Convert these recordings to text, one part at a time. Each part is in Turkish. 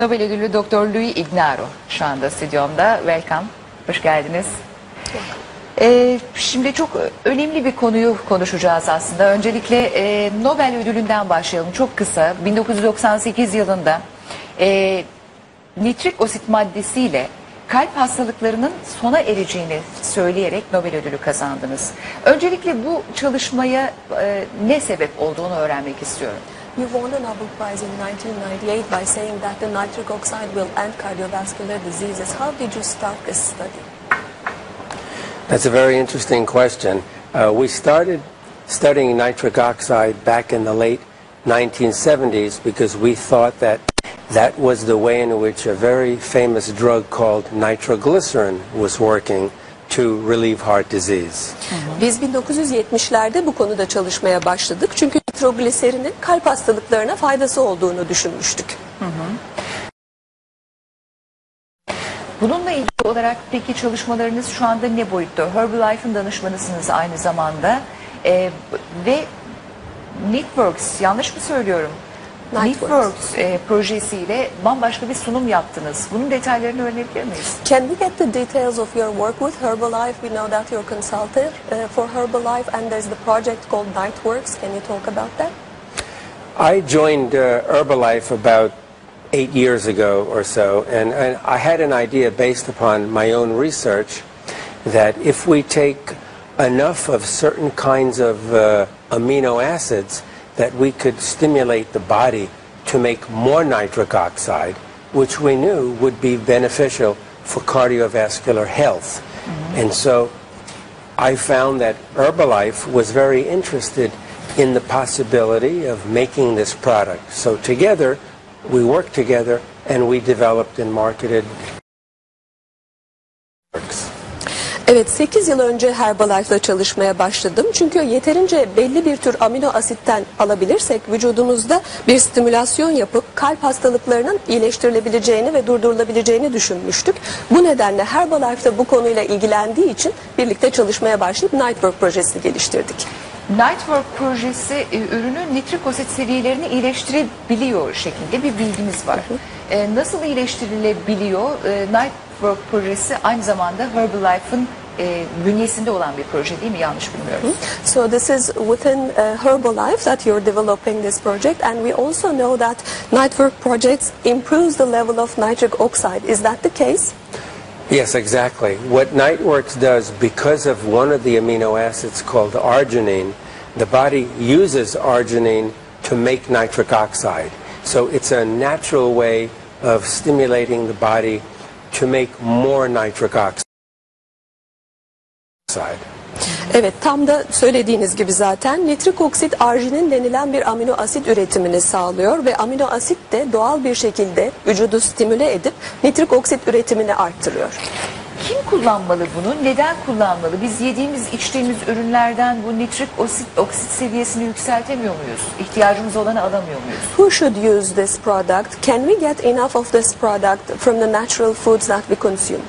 Nobel ödüllü Dr.Louis Ignarro şu anda stüdyomda. Welcome. Hoş geldiniz. Şimdi çok önemli bir konuyu konuşacağız aslında. Öncelikle Nobel ödülünden başlayalım. Çok kısa. 1998 yılında nitrik osit maddesiyle kalp hastalıklarının sona ereceğini söyleyerek Nobel ödülü kazandınız. Öncelikle bu çalışmaya ne sebep olduğunu öğrenmek istiyorum. You won a Nobel Prize in 1998 by saying that the nitric oxide will end cardiovascular diseases. How did you start this study? That's a very interesting question. We started studying nitric oxide back in the late 1970s because we thought that that was the way in which a very famous drug called nitroglycerin was working to relieve heart disease. Biz 1970'lerde bu konuda çalışmaya başladık. Çünkü nitrogliserinin kalp hastalıklarına faydası olduğunu düşünmüştük. Bununla ilgili olarak peki çalışmalarınız şu anda ne boyutta? Herbalife'ın danışmanısınız aynı zamanda ve Networks, yanlış mı söylüyorum? Networks projesiyle bambaşka bir sunum yaptınız. Bunun detaylarını öğrenebilir miyiz? Can we get the details of your work with Herbalife? We know that you're consultant for Herbalife and there's the project called Nightworks. Can you talk about that? I joined Herbalife about 8 years ago or so, and I had an idea based upon my own research that if we take enough of certain kinds of amino acids, that we could stimulate the body to make more nitric oxide, which we knew would be beneficial for cardiovascular health. And so I found that Herbalife was very interested in the possibility of making this product. So together, we worked together and we developed and marketed. Evet, 8 yıl önce Herbalife'la çalışmaya başladım. Çünkü yeterince belli bir tür amino asitten alabilirsek vücudumuzda bir stimülasyon yapıp kalp hastalıklarının iyileştirilebileceğini ve durdurulabileceğini düşünmüştük. Bu nedenle Herbalife'da bu konuyla ilgilendiği için birlikte çalışmaya başlayıp Nightwork projesini geliştirdik. Nightwork projesi ürünün nitrik osit seviyelerini iyileştirebiliyor şeklinde bir bilgimiz var. Nasıl iyileştirilebiliyor? Nightwork projesi aynı zamanda Herbalife'ın bünyesinde olan bir proje değil mi? Yanlış bilmiyorum. So this is within Herbalife that you're developing this project, and we also know that Nightwork projects improves the level of nitric oxide. Is that the case? Yes, exactly. What Nightworks does, because of one of the amino acids called arginine, the body uses arginine to make nitric oxide. So it's a natural way of stimulating the body to make more nitric oxide. Evet, tam da söylediğiniz gibi zaten nitrik oksit arginin denilen bir amino asit üretimini sağlıyor ve amino asit de doğal bir şekilde vücudu stimüle edip nitrik oksit üretimini arttırıyor. Kim kullanmalı bunu? Neden kullanmalı? Biz yediğimiz, içtiğimiz ürünlerden bu nitrik oksit seviyesini yükseltemiyor muyuz? İhtiyacımız olanı alamıyor muyuz? Who should use this product? Can we get enough of this product from the natural foods that we consume?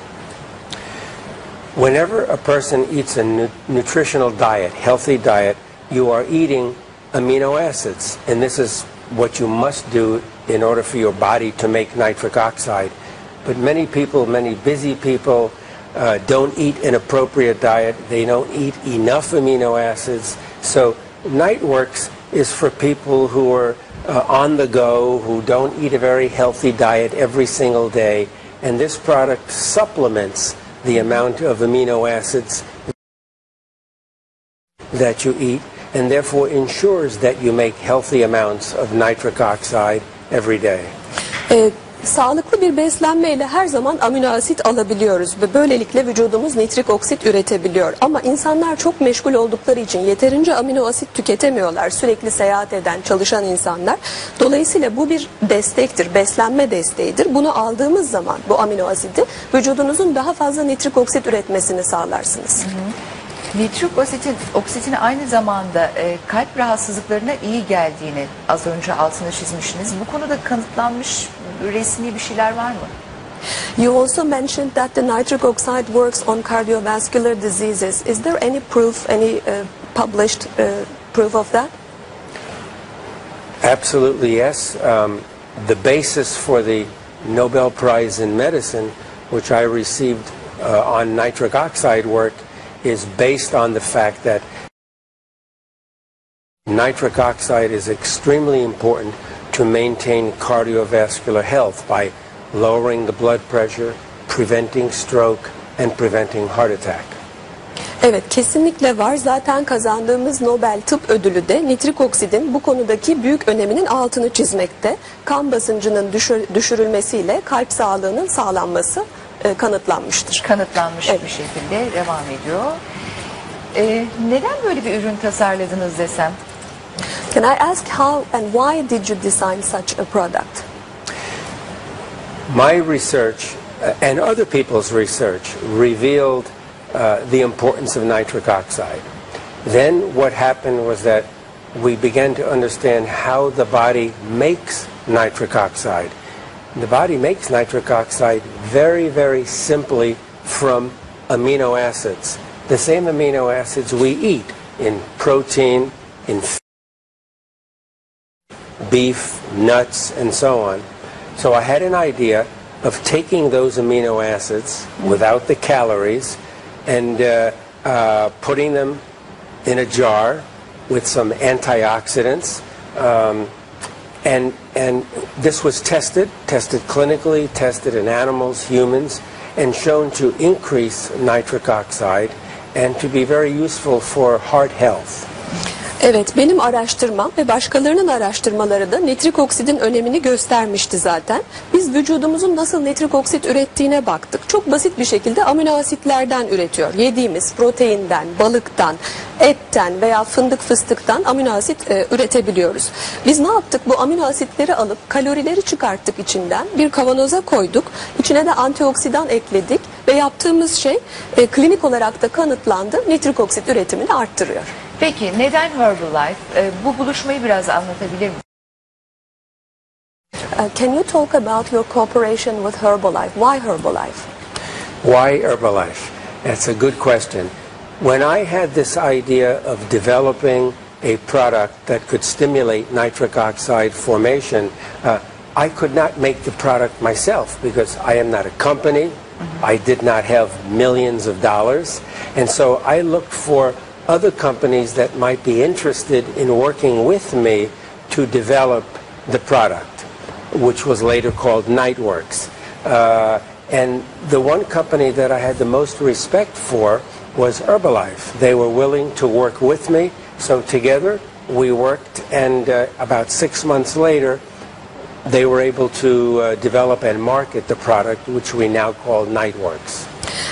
Whenever a person eats a nutritional diet, healthy diet, you are eating amino acids. And this is what you must do in order for your body to make nitric oxide. But many people, many busy people, don't eat an appropriate diet. They don't eat enough amino acids. So Nightworks is for people who are on the go, who don't eat a very healthy diet every single day. And this product supplements the amount of amino acids that you eat, and therefore ensures that you make healthy amounts of nitric oxide every day. Sağlıklı bir beslenmeyle her zaman amino asit alabiliyoruz ve böylelikle vücudumuz nitrik oksit üretebiliyor. Ama insanlar çok meşgul oldukları için yeterince amino asit tüketemiyorlar. Sürekli seyahat eden, çalışan insanlar. Dolayısıyla bu bir destektir, beslenme desteğidir. Bunu aldığımız zaman bu amino asidi vücudunuzun daha fazla nitrik oksit üretmesini sağlarsınız. Nitrik oksitin aynı zamanda kalp rahatsızlıklarına iyi geldiğini az önce altını çizmişsiniz. Bu konuda kanıtlanmış resmi bir şeyler var mı? You also mentioned that the nitric oxide works on cardiovascular diseases. Is there any proof, any published proof of that? Absolutely, yes. The basis for the Nobel Prize in Medicine, which I received on nitric oxide work, is based on the fact that nitric oxide is extremely important to maintain cardiovascular health by lowering the blood pressure, preventing stroke, and preventing heart attack. Evet, kesinlikle var. Zaten kazandığımız Nobel Tıp Ödülü de nitrik oksidin bu konudaki büyük öneminin altını çizmekte. Kan basıncının düşürülmesiyle kalp sağlığının sağlanması kanıtlanmıştır. Kanıtlanmış bir şekilde devam ediyor. Neden böyle bir ürün tasarladınız desem? Can I ask how and why did you design such a product? My research and other people's research revealed the importance of nitric oxide. Then what happened was that we began to understand how the body makes nitric oxide. The body makes nitric oxide very, very simply from amino acids. The same amino acids we eat in protein, in beef, nuts, and so on. So I had an idea of taking those amino acids without the calories and putting them in a jar with some antioxidants. And this was tested clinically, tested in animals, humans, and shown to increase nitric oxide and to be very useful for heart health. Evet, benim araştırmam ve başkalarının araştırmaları da nitrik oksidin önemini göstermişti zaten. Biz vücudumuzun nasıl nitrik oksit ürettiğine baktık. Çok basit bir şekilde amino asitlerden üretiyor. Yediğimiz proteinden, balıktan, etten veya fındık fıstıktan amino asit üretebiliyoruz. Biz ne yaptık? Bu amino asitleri alıp kalorileri çıkarttık içinden. Bir kavanoza koyduk. İçine de antioksidan ekledik ve yaptığımız şey klinik olarak da kanıtlandı. Nitrik oksit üretimini arttırıyor. Peki neden Herbalife? Bu buluşmayı biraz anlatabilir misiniz? Can you talk about your cooperation with Herbalife? Why Herbalife? Why Herbalife? That's a good question. When I had this idea of developing a product that could stimulate nitric oxide formation, I could not make the product myself because I am not a company. I did not have millions of dollars. And so I looked for other companies that might be interested in working with me to develop the product, which was later called Nightworks. And the one company that I had the most respect for was Herbalife. They were willing to work with me, so together we worked, and about 6 months later they were able to develop and market the product, which we now call Nightworks.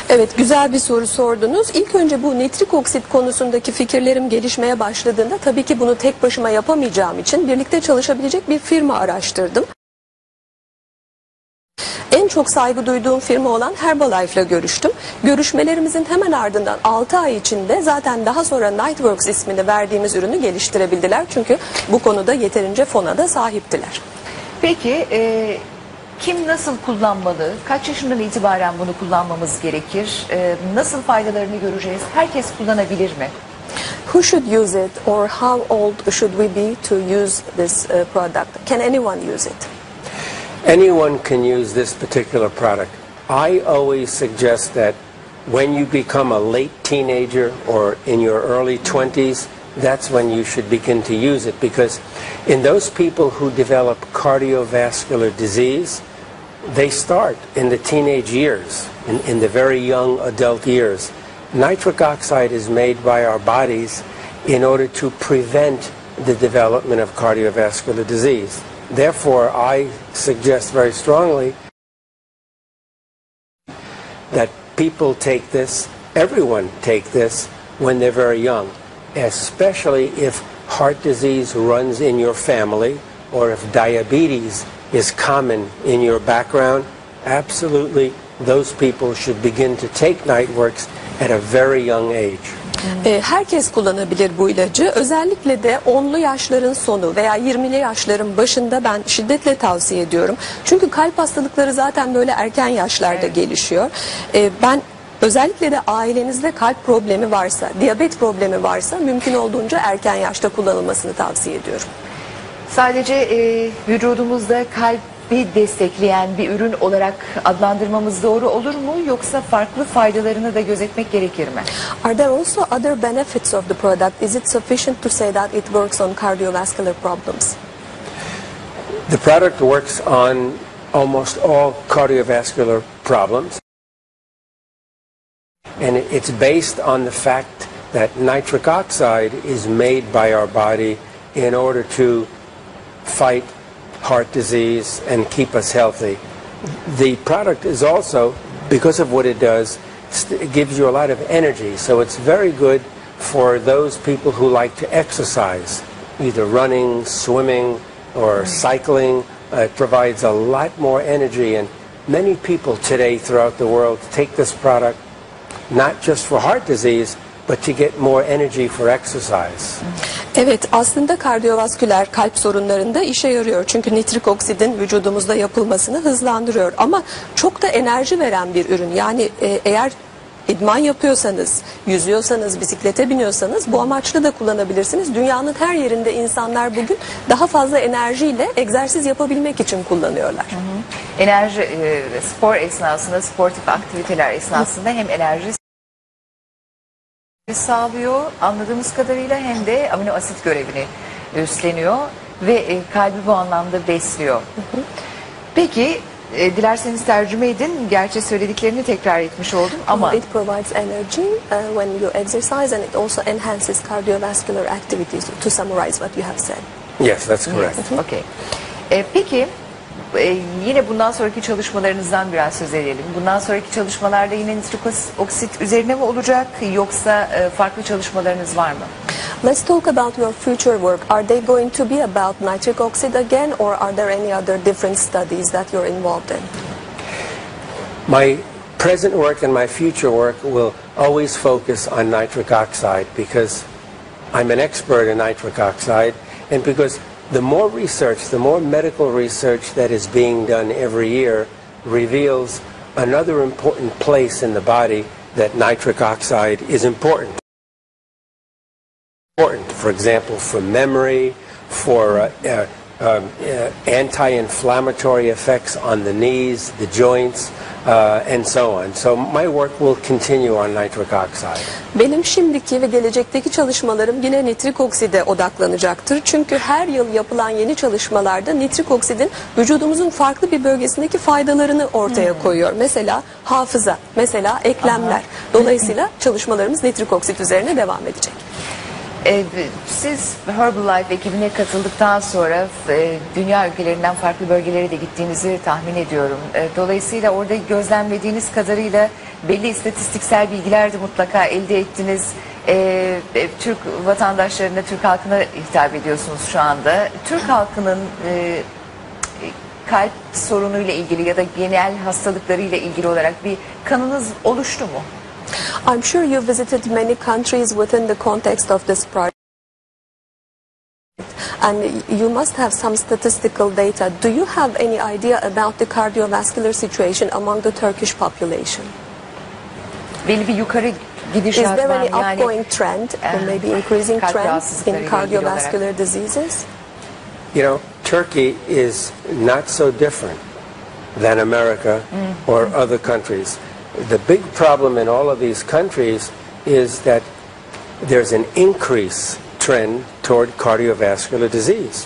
Evet, güzel bir soru sordunuz. İlk önce bu nitrik oksit konusundaki fikirlerim gelişmeye başladığında tabii ki bunu tek başıma yapamayacağım için birlikte çalışabilecek bir firma araştırdım. En çok saygı duyduğum firma olan Herbalife ile görüştüm. Görüşmelerimizin hemen ardından 6 ay içinde zaten daha sonra Nightworks ismini verdiğimiz ürünü geliştirebildiler. Çünkü bu konuda yeterince fona da sahiptiler. Peki kim nasıl kullanmalı? Kaç yaşından itibaren bunu kullanmamız gerekir? Nasıl faydalarını göreceğiz? Herkes kullanabilir mi? Who should use it, or how old should we be to use this product? Can anyone use it? Anyone can use this particular product. I always suggest that when you become a late teenager or in your early 20s, that's when you should begin to use it, because in those people who develop cardiovascular disease, they start in the teenage years, in the very young adult years. Nitric oxide is made by our bodies in order to prevent the development of cardiovascular disease. Therefore, I suggest very strongly that people take this, everyone take this when they're very young, especially if heart disease runs in your family or if diabetes is common in your background. Absolutely, those people should begin to take Nightworks at a very young age. Herkes kullanabilir bu ilacı. Özellikle de 10'lu yaşların sonu veya 20'li yaşların başında ben şiddetle tavsiye ediyorum. Çünkü kalp hastalıkları zaten böyle erken yaşlarda gelişiyor. Ben özellikle de ailenizde kalp problemi varsa, diyabet problemi varsa mümkün olduğunca erken yaşta kullanılmasını tavsiye ediyorum. Sadece vücudumuzda kalp bir destekleyen bir ürün olarak adlandırmamız doğru olur mu? Yoksa farklı faydalarını da gözetmek gerekir mi? Are there also other benefits of the product? Is it sufficient to say that it works on cardiovascular problems? The product works on almost all cardiovascular problems. And it's based on the fact that nitric oxide is made by our body in order to fight heart disease and keep us healthy. The product is also, because of what it does, it gives you a lot of energy. So it's very good for those people who like to exercise, either running, swimming, or cycling. It provides a lot more energy, and many people today throughout the world take this product not just for heart disease, but to get more energy for exercise. Evet, aslında kardiyovasküler kalp sorunlarında işe yarıyor. Çünkü nitrik oksidin vücudumuzda yapılmasını hızlandırıyor. Ama çok da enerji veren bir ürün. Yani eğer idman yapıyorsanız, yüzüyorsanız, bisiklete biniyorsanız bu amaçlı da kullanabilirsiniz. Dünyanın her yerinde insanlar bugün daha fazla enerjiyle egzersiz yapabilmek için kullanıyorlar. Enerji, spor esnasında, sportif aktiviteler esnasında hem enerji sağlıyor anladığımız kadarıyla hem de amino asit görevini üstleniyor ve kalbi bu anlamda besliyor. Peki dilerseniz tercüme edin. Gerçi söylediklerini tekrar etmiş oldum ama It provides energy when you exercise and it also enhances cardiovascular activities. To summarize what you have said. Yes, that's correct. okay. Peki yine bundan sonraki çalışmalarınızdan biraz söz edelim. Bundan sonraki çalışmalarda yine nitrik oksit üzerine mi olacak yoksa farklı çalışmalarınız var mı? Let's talk about your future work. Are they going to be about nitric oxide again, or are there any other different studies that you're involved in? My present work and my future work will always focus on nitric oxide because I'm an expert in nitric oxide, and because the more research, the more medical research that is being done every year reveals another important place in the body that nitric oxide is important. For example, for memory, for anti-inflammatory effects on the knees, the joints, and so on. So my work will continue on nitric oxide. Benim şimdiki ve gelecekteki çalışmalarım yine nitrik okside odaklanacaktır. Çünkü her yıl yapılan yeni çalışmalarda nitrik oksidin vücudumuzun farklı bir bölgesindeki faydalarını ortaya koyuyor. Mesela hafıza, mesela eklemler. Dolayısıyla çalışmalarımız nitrik oksit üzerine devam edecek. Siz Herbalife ekibine katıldıktan sonra dünya ülkelerinden farklı bölgelere de gittiğinizi tahmin ediyorum. Dolayısıyla orada gözlemlediğiniz kadarıyla belli istatistiksel bilgiler de mutlaka elde ettiniz. Türk vatandaşlarına, Türk halkına hitap ediyorsunuz şu anda. Türk halkının kalp sorunuyla ilgili ya da genel hastalıklarıyla ilgili olarak bir kanınız oluştu mu? I'm sure you visited many countries within the context of this project, and you must have some statistical data. Do you have any idea about the cardiovascular situation among the Turkish population? Belli bir yukarı Is gidişat there var any mı? Yani upgoing trend, or maybe increasing kalp trend rahatsızlıklarıyla in ilgili olarak. cardiovascular diseases? You know, Turkey is not so different than America or other countries. The big problem in all of these countries is that there's an increase trend toward cardiovascular disease.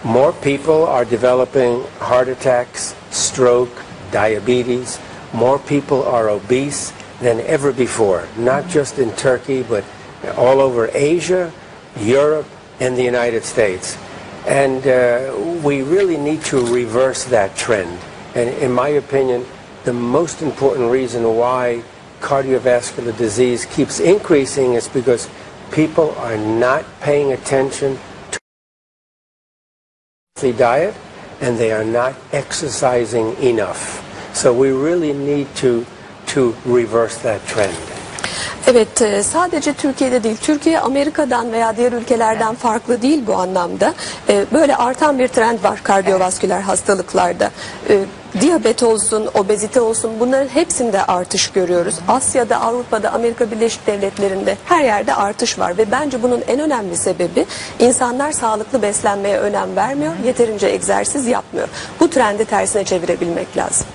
More people are developing heart attacks, stroke, diabetes. More people are obese than ever before, not just in Turkey, but all over Asia, Europe, and the United States. And we really need to reverse that trend. And in my opinion, the most important reason why cardiovascular disease keeps increasing is because people are not paying attention to the diet and they are not exercising enough. So we really need to reverse that trend. Evet, sadece Türkiye'de değil, Türkiye Amerika'dan veya diğer ülkelerden farklı değil bu anlamda. Böyle artan bir trend var kardiyovasküler hastalıklarda. Diyabet olsun, obezite olsun, bunların hepsinde artış görüyoruz. Asya'da, Avrupa'da, Amerika Birleşik Devletleri'nde her yerde artış var ve bence bunun en önemli sebebi insanlar sağlıklı beslenmeye önem vermiyor, yeterince egzersiz yapmıyor. Bu trendi tersine çevirebilmek lazım.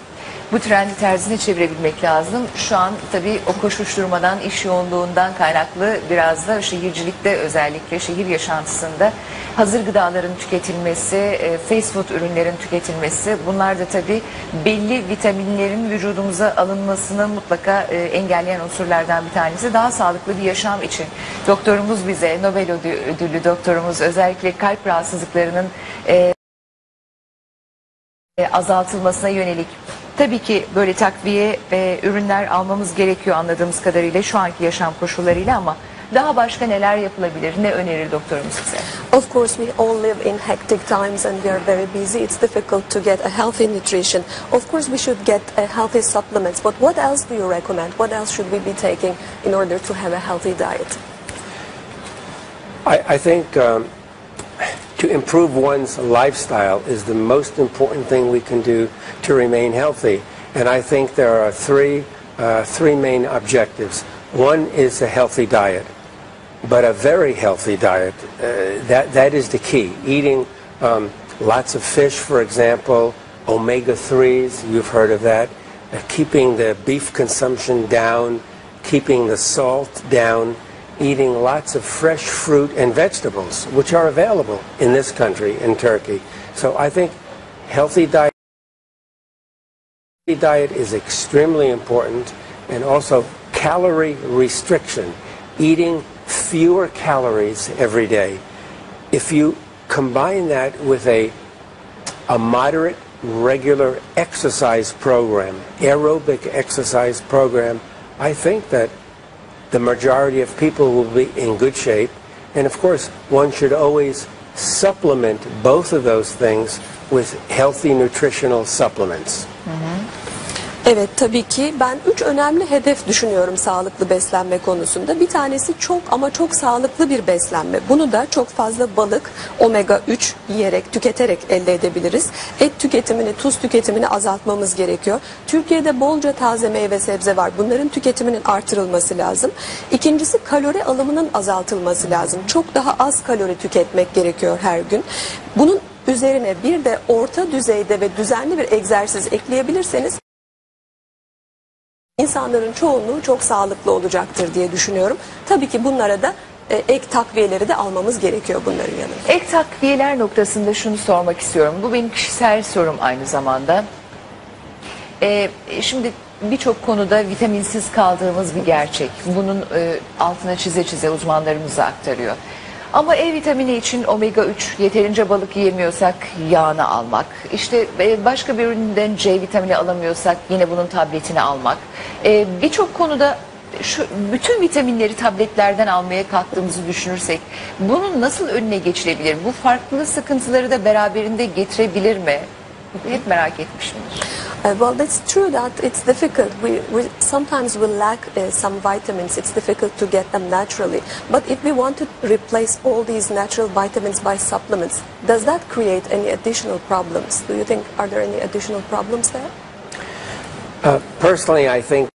Bu trendi tersine çevirebilmek lazım. Şu an tabii o koşuşturmadan, iş yoğunluğundan kaynaklı biraz da şehircilikte, özellikle şehir yaşantısında hazır gıdaların tüketilmesi, fast food ürünlerin tüketilmesi, bunlar da tabii belli vitaminlerin vücudumuza alınmasını mutlaka engelleyen unsurlardan bir tanesi. Daha sağlıklı bir yaşam için doktorumuz bize, Nobel ödüllü doktorumuz, özellikle kalp rahatsızlıklarının azaltılmasına yönelik tabii ki böyle takviye ürünler almamız gerekiyor anladığımız kadarıyla şu anki yaşam koşullarıyla, ama daha başka neler yapılabilir? Ne önerir doktorumuz size? Of course, we all live in hectic times and we are very busy. It's difficult to get a healthy nutrition. Of course, we should get healthy supplements. But what else do you recommend? What else should we be taking in order to have a healthy diet? I think to improve one's lifestyle is the most important thing we can do to remain healthy. And I think there are three main objectives. One is a healthy diet, but a very healthy diet. That is the key. Eating lots of fish, for example, omega-3s, you've heard of that. Keeping the beef consumption down, keeping the salt down, eating lots of fresh fruit and vegetables, which are available in this country, in Turkey. So I think healthy diet is extremely important, and also calorie restriction, eating fewer calories every day. If you combine that with a moderate, regular exercise program, aerobic exercise program, I think that the majority of people will be in good shape. And of course, one should always supplement both of those things with healthy nutritional supplements. Evet, tabii ki ben 3 önemli hedef düşünüyorum sağlıklı beslenme konusunda. Bir tanesi çok ama çok sağlıklı bir beslenme. Bunu da çok fazla balık, omega 3 yiyerek, tüketerek elde edebiliriz. Et tüketimini, tuz tüketimini azaltmamız gerekiyor. Türkiye'de bolca taze meyve sebze var. Bunların tüketiminin artırılması lazım. İkincisi, kalori alımının azaltılması lazım. Çok daha az kalori tüketmek gerekiyor her gün. Bunun üzerine bir de orta düzeyde ve düzenli bir egzersiz ekleyebilirseniz İnsanların çoğunluğu çok sağlıklı olacaktır diye düşünüyorum. Tabii ki bunlara da ek takviyeleri de almamız gerekiyor bunların yanında. Ek takviyeler noktasında şunu sormak istiyorum. Bu benim kişisel sorum aynı zamanda. Şimdi birçok konuda vitaminsiz kaldığımız bir gerçek. Bunun altına çize çize uzmanlarımız aktarıyor. Ama E vitamini için omega 3, yeterince balık yiyemiyorsak yağını almak. İşte başka bir üründen C vitamini alamıyorsak yine bunun tabletini almak. Birçok konuda bütün vitaminleri tabletlerden almaya kalktığımızı düşünürsek bunun nasıl önüne geçilebilir? Bu farklı sıkıntıları da beraberinde getirebilir mi? Hep merak etmişimdir. Well, that's true that it's difficult. We sometimes will lack some vitamins. It's difficult to get them naturally. But if we want to replace all these natural vitamins by supplements, does that create any additional problems? Do you think, are there any additional problems there? Personally, I think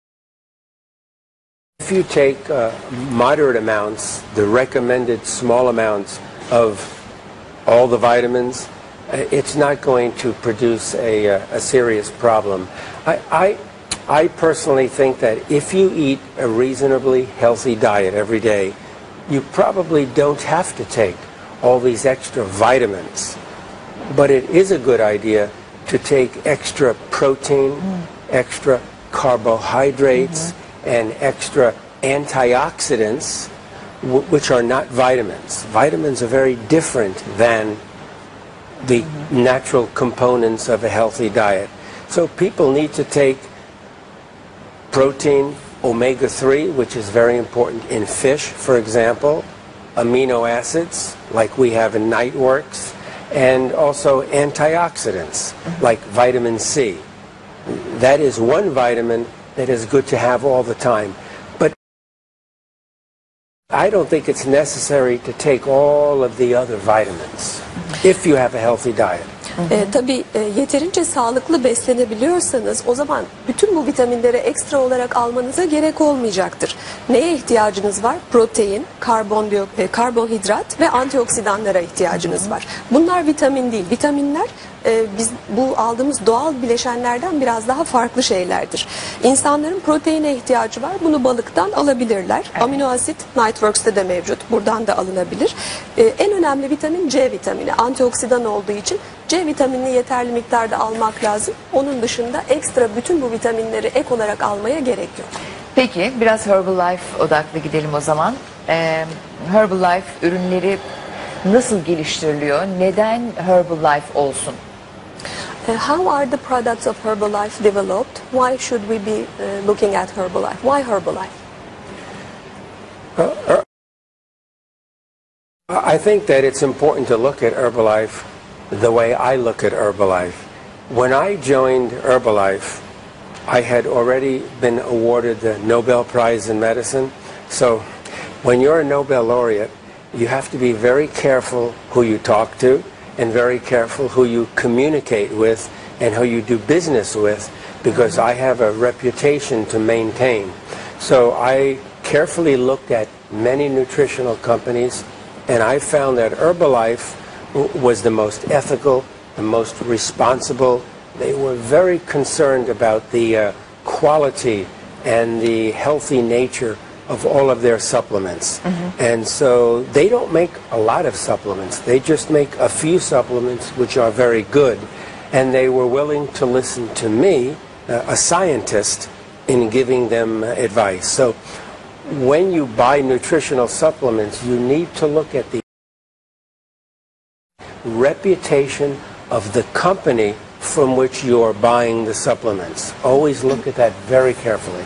if you take moderate amounts, the recommended small amounts of all the vitamins, it's not going to produce a serious problem. I personally think that if you eat a reasonably healthy diet every day, you probably don't have to take all these extra vitamins. But it is a good idea to take extra protein, extra carbohydrates, and extra antioxidants, which are not vitamins. Vitamins are very different than the natural components of a healthy diet. So people need to take protein, omega-3, which is very important in fish, for example, amino acids, like we have in Nightworks, and also antioxidants, like vitamin C. That is one vitamin that is good to have all the time. But I don't think it's necessary to take all of the other vitamins if you have a healthy diet. Tabii yeterince sağlıklı beslenebiliyorsanız o zaman bütün bu vitaminleri ekstra olarak almanıza gerek olmayacaktır. Neye ihtiyacınız var? Protein, karbonhidrat ve antioksidanlara ihtiyacınız var. Bunlar vitamin değil. Vitaminler biz bu aldığımız doğal bileşenlerden biraz daha farklı şeylerdir. İnsanların proteine ihtiyacı var. Bunu balıktan alabilirler. Evet. Amino asit Nightworks'te de mevcut. Buradan da alınabilir. En önemli vitamin C vitamini. Antioksidan olduğu için C vitaminini yeterli miktarda almak lazım. Onun dışında ekstra bütün bu vitaminleri ek olarak almaya gerek yok. Peki biraz Herbalife odaklı gidelim o zaman. Herbalife ürünleri nasıl geliştiriliyor? Neden Herbalife olsun? How are the products of Herbalife developed? Why should we be looking at Herbalife? Why Herbalife? I think that it's important to look at Herbalife the way I look at Herbalife. When I joined Herbalife, I had already been awarded the Nobel Prize in Medicine. So when you're a Nobel laureate, you have to be very careful who you talk to and very careful who you communicate with and who you do business with, because I have a reputation to maintain. So I carefully looked at many nutritional companies, and I found that Herbalife was the most ethical, the most responsible. They were very concerned about the quality and the healthy nature of all of their supplements. And so they don't make a lot of supplements. They just make a few supplements which are very good. And they were willing to listen to me, a scientist, in giving them advice. So when you buy nutritional supplements, you need to look at the reputation of the company from which you are buying the supplements. Always look at that very carefully.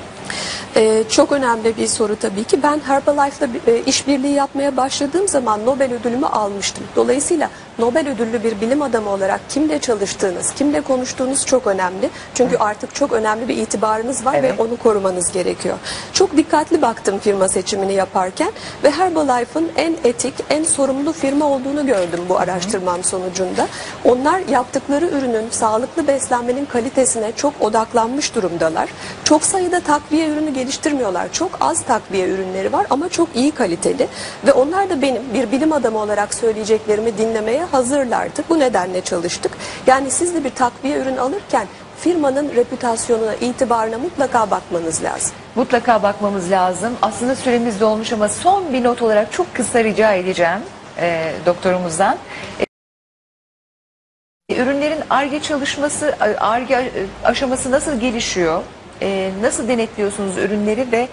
Çok önemli bir soru tabii ki. Ben Herbalife'la işbirliği yapmaya başladığım zaman Nobel ödülümü almıştım. Dolayısıyla Nobel ödüllü bir bilim adamı olarak kimle çalıştığınız, kimle konuştuğunuz çok önemli. Çünkü artık çok önemli bir itibarınız var, evet, ve onu korumanız gerekiyor. Çok dikkatli baktım firma seçimini yaparken ve Herbalife'ın en etik, en sorumlu firma olduğunu gördüm bu araştırmam sonucunda. Onlar yaptıkları ürünün, sağlıklı beslenmenin kalitesine çok odaklanmış durumdalar. Çok sayıda takviye ürünü geliştirmiyorlar. Çok az takviye ürünleri var ama çok iyi kaliteli ve onlar da benim bir bilim adamı olarak söyleyeceklerimi dinlemeye hazırlardı. Bu nedenle çalıştık. Yani siz de bir takviye ürün alırken firmanın reputasyonuna, itibarına mutlaka bakmanız lazım. Mutlaka bakmamız lazım. Aslında süremiz dolmuş ama son bir not olarak çok kısa rica edeceğim doktorumuzdan. Ürünlerin Ar-Ge çalışması, Ar-Ge aşaması nasıl gelişiyor? Nasıl denetliyorsunuz ürünleri ve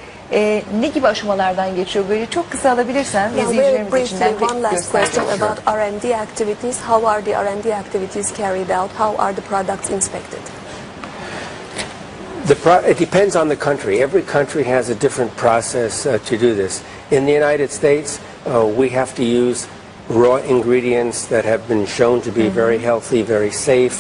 ne gibi aşamalardan geçiyor? Böyle çok kısa alabilirsen izleyicilerimiz için de one last question about R&D activities. How are the R&D activities carried out? How are the products inspected? It depends on the country. Every country has a different process to do this. In the United States, we have to use raw ingredients that have been shown to be very healthy, very safe,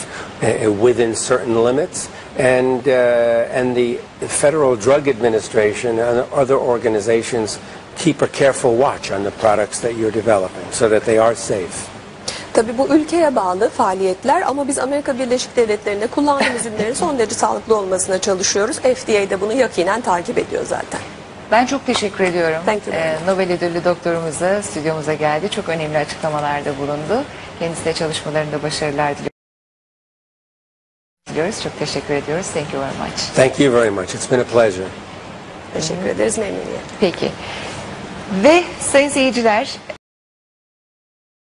within certain limits. And the Federal Drug Administration and other organizations keep a careful watch on the products that you're developing so that they are safe. Tabii bu ülkeye bağlı faaliyetler ama biz Amerika Birleşik Devletleri'nde kullandığımız ürünlerin son derece sağlıklı olmasına çalışıyoruz. FDA de bunu yakinen takip ediyor zaten. Ben çok teşekkür ediyorum. Thank you. Nobel ödüllü doktorumuz da stüdyomuza geldi. Çok önemli açıklamalarda bulundu. Kendisine çalışmalarında başarılar diliyoruz. Çok teşekkür ediyoruz. Thank you very much. Thank you very much. It's been a pleasure. Teşekkür ederiz, memnuniyet. Peki. Ve sayın seyirciler,